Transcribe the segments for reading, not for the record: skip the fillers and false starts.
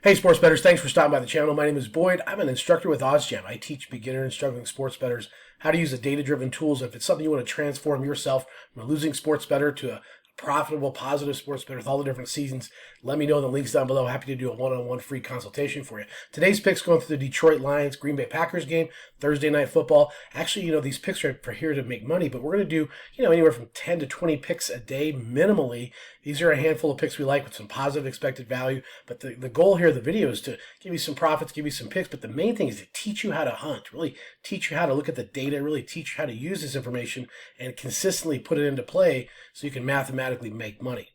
Hey sports bettors, thanks for stopping by the channel. My name is Boyd. I'm an instructor with OddsJam. I teach beginner and struggling sports bettors how to use the data-driven tools. If it's something you want to transform yourself from a losing sports bettor to a profitable, positive sports bettor with all the different seasons, let me know in the links down below. Happy to do a one-on-one free consultation for you. Today's picks going through the Detroit Lions, Green Bay Packers game, Thursday night football. Actually, these picks are for here to make money, but we're going to do, anywhere from 10 to 20 picks a day minimally. These are a handful of picks we like with some positive expected value, but the goal here of the video is to give you some profits, give you some picks, but the main thing is to teach you how to hunt, really teach you how to look at the data, really teach you how to use this information and consistently put it into play so you can mathematically make money.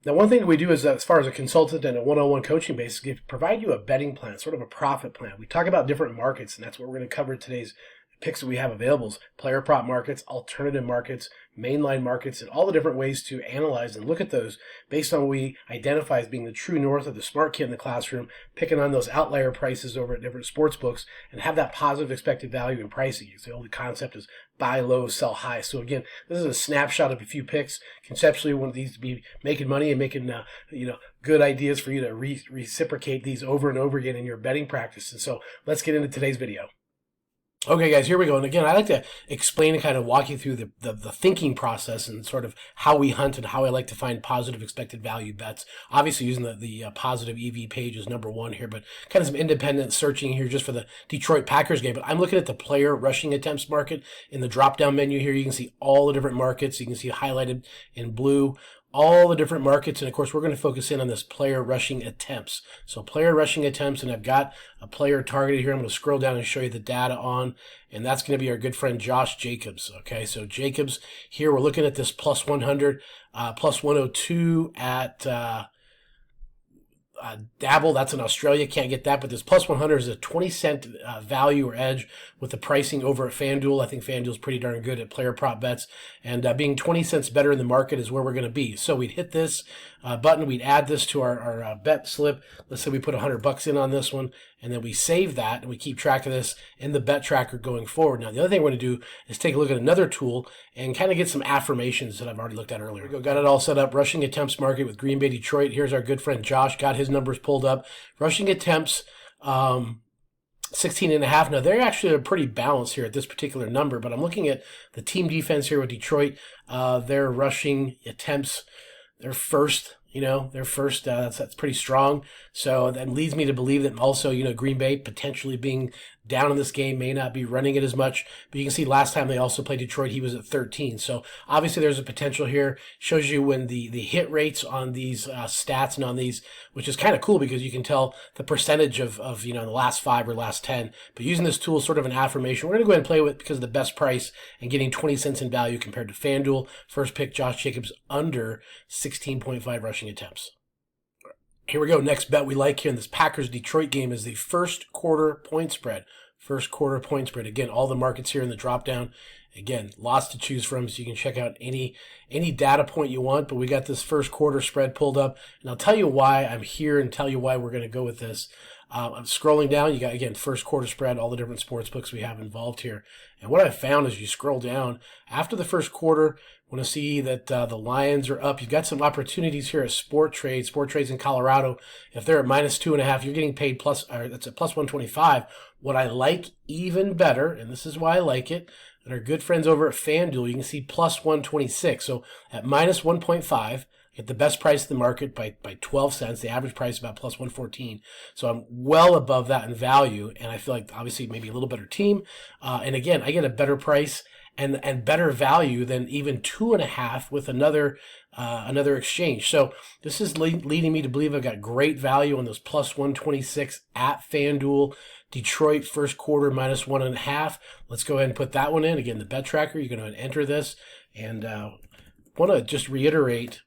Now, one thing that we do is, as far as a consultant and a one-on-one coaching basis, is provide you a betting plan, sort of a profit plan. We talk about different markets, and that's what we're going to cover in today's picks that we have available: player prop markets, alternative markets, mainline markets, and all the different ways to analyze and look at those based on what we identify as being the true north of the smart kid in the classroom, picking on those outlier prices over at different sports books, and have that positive expected value in pricing. The old concept is buy low, sell high. So again, this is a snapshot of a few picks. Conceptually, we want these to be making money and making good ideas for you to reciprocate these over and over again in your betting practice. And so let's get into today's video. Okay, guys, here we go. And again, I like to explain and kind of walk you through the thinking process and sort of how we hunt and how I like to find positive expected value bets. Obviously, using the positive EV page is number one here, but kind of some independent searching here just for the Detroit Packers game. But I'm looking at the player rushing attempts market in the drop-down menu here. You can see all the different markets. You can see highlighted in blue all the different markets, and of course we're going to focus in on this player rushing attempts. So player rushing attempts, and I've got a player targeted here. I'm going to scroll down and show you the data on, and that's going to be our good friend Josh Jacobs. Okay, so Jacobs here, we're looking at this plus 100, plus 102 at Dabble. That's in Australia, can't get that, but this plus 100 is a 20-cent value or edge with the pricing over at FanDuel. I think FanDuel's pretty darn good at player prop bets, and being 20 cents better in the market is where we're going to be. So we'd hit this button, we'd add this to our bet slip. Let's say we put $100 in on this one, and then we save that, and we keep track of this in the bet tracker going forward. Now, the other thing we're going to do is take a look at another tool and kind of get some affirmations that I've already looked at earlier. Got it all set up. Rushing attempts market with Green Bay, Detroit. Here's our good friend Josh. Got his numbers pulled up. Rushing attempts, 16.5. Now, they're actually pretty balanced here at this particular number, but I'm looking at the team defense here with Detroit. Their rushing attempts, they're first. That's pretty strong. So that leads me to believe that also, Green Bay potentially being down in this game may not be running it as much. But you can see last time they also played Detroit, he was at 13. So obviously there's a potential here. Shows you when the hit rates on these stats and on these, which is kind of cool because you can tell the percentage of the last 5 or last 10. But using this tool is sort of an affirmation. We're going to go ahead and play with because of the best price and getting 20 cents in value compared to FanDuel. First pick, Josh Jacobs under 16.5 rushing attempts. Here we go. Next bet we like here in this Packers-Detroit game is the first quarter point spread. First quarter point spread. Again, all the markets here in the drop down. Again, lots to choose from, so you can check out any data point you want. But we got this first quarter spread pulled up, and I'll tell you why I'm here and tell you why we're going to go with this. I'm scrolling down. You got, again, first quarter spread, all the different sports books we have involved here. And what I found is you scroll down after the first quarter, want to see that the Lions are up. You've got some opportunities here at Sport Trades in Colorado. If they're at minus 2.5, you're getting paid that's at plus 125. What I like even better, and this is why I like it, that our good friends over at FanDuel, you can see plus 126. So at minus 1.5, get the best price in the market by 12 cents. The average price is about plus 114. So I'm well above that in value, and I feel like obviously maybe a little better team. And again, I get a better price and better value than even 2.5 with another exchange. So this is leading me to believe I've got great value on those plus 126 at FanDuel. Detroit first quarter minus 1.5. Let's go ahead and put that one in. Again, the bet tracker, you're going to enter this, and want to just reiterate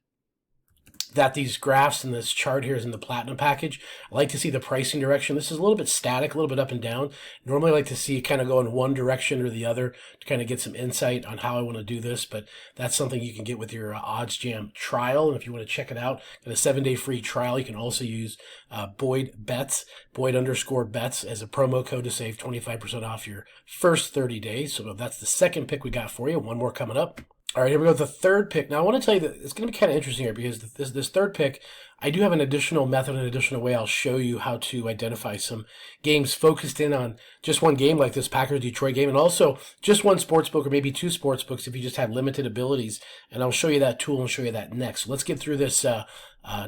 that these graphs in this chart here is in the platinum package. I like to see the pricing direction. This is a little bit static, a little bit up and down. Normally I like to see kind of go in one direction or the other to kind of get some insight on how I want to do this, but that's something you can get with your OddsJam trial. And if you want to check it out, got a 7-day free trial. You can also use Boyd _bets as a promo code to save 25% off your first 30 days. So that's the second pick we got for you. One more coming up. All right, here we go with the third pick. Now, I want to tell you that it's going to be kind of interesting here because this third pick, I do have an additional method, an additional way I'll show you how to identify some games focused in on just one game like this Packers-Detroit game, and also just one sportsbook or maybe two sportsbooks if you just have limited abilities. And I'll show you that tool and show you that next. So let's get through this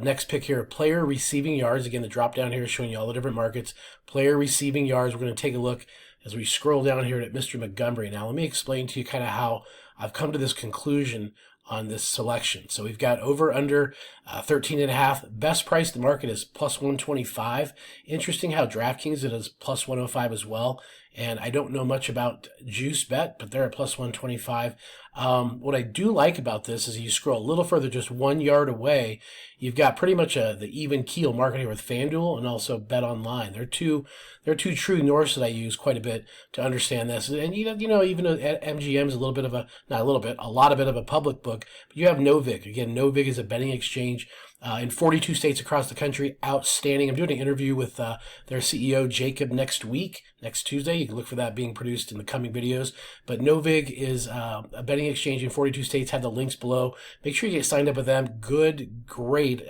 next pick here. Player receiving yards. Again, the drop down here is showing you all the different markets. Player receiving yards. We're going to take a look as we scroll down here at Mr. Montgomery. Now, let me explain to you kind of how I've come to this conclusion on this selection. So we've got over under 13.5. Best price the market is plus 125. Interesting how DraftKings it is plus 105 as well. And I don't know much about Juice Bet, but they're at plus 125. What I do like about this is you scroll a little further, just 1 yard away, you've got pretty much the even keel market here with FanDuel and also Bet Online. They're two true norths that I use quite a bit to understand this. And you know, even MGM is a little bit of a, not a little bit, a lot of it of a public book. But you have No VIG. Again, No VIG is a betting exchange in 42 states across the country. Outstanding. I'm doing an interview with their CEO, Jacob, next week, next Tuesday. You can look for that being produced in the coming videos. But No VIG is a betting exchange in 42 states. Have the links below. Make sure you get signed up with them. Good, great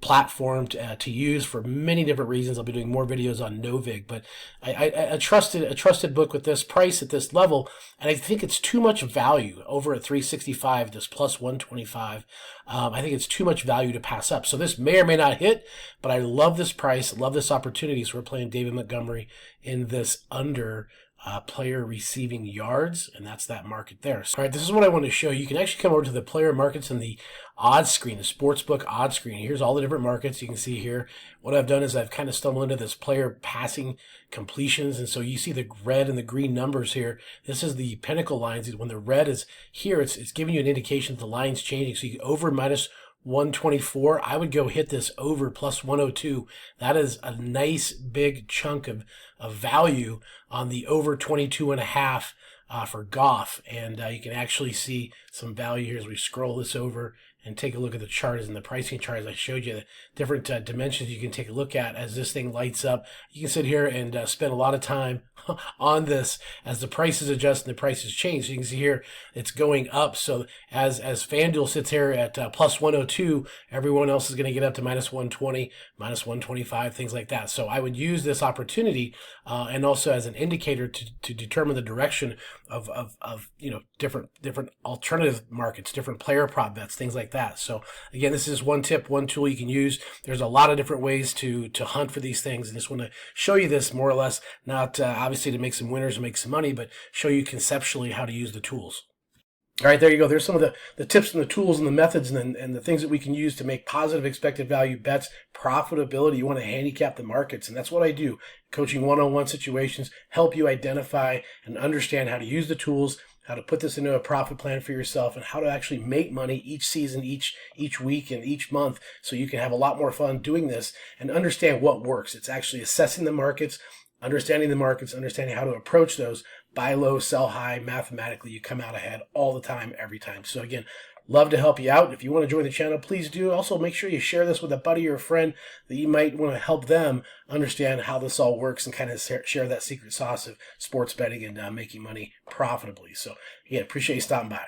platform to use for many different reasons. I'll be doing more videos on No VIG, but a trusted book with this price at this level, and I think it's too much value over at 365. This plus 125. I think it's too much value to pass up. So this may or may not hit, but I love this price, love this opportunity. So we're playing David Montgomery in this under player receiving yards, and that's that market there. So, all right, this is what I want to show you. You can actually come over to the player markets in the odds screen, the sportsbook odds screen. Here's all the different markets you can see here. What I've done is I've kind of stumbled into this player passing completions, and so you see the red and the green numbers here. This is the pinnacle lines. When the red is here, it's giving you an indication that the line's changing. So you over minus 124, I would go hit this over plus 102. That is a nice big chunk of value on the over 22.5 for Goff. And you can actually see some value here as we scroll this over and take a look at the charts and the pricing chart. As I showed you the different dimensions you can take a look at as this thing lights up. You can sit here and spend a lot of time on this as the prices adjust and the prices change. So you can see here it's going up. So as FanDuel sits here at plus 102, everyone else is going to get up to minus 120, minus 125, things like that. So I would use this opportunity and also as an indicator to determine the direction of you know, different alternative markets, different player prop bets, things like that. So again, this is one tip, one tool you can use. There's a lot of different ways to hunt for these things, and just want to show you this more or less, not obviously to make some winners and make some money, but show you conceptually how to use the tools. All right, there you go. There's some of the tips and the tools and the methods and the things that we can use to make positive expected value bets, profitability. You want to handicap the markets, and that's what I do. Coaching one-on-one situations, help you identify and understand how to use the tools, how to put this into a profit plan for yourself, and how to actually make money each season, each week, and each month, so you can have a lot more fun doing this and understand what works. It's actually assessing the markets, understanding how to approach those. Buy low, sell high. Mathematically, you come out ahead all the time, every time. So again, love to help you out. If you want to join the channel, please do. Also, make sure you share this with a buddy or a friend that you might want to help them understand how this all works and kind of share that secret sauce of sports betting and making money profitably. So again, appreciate you stopping by.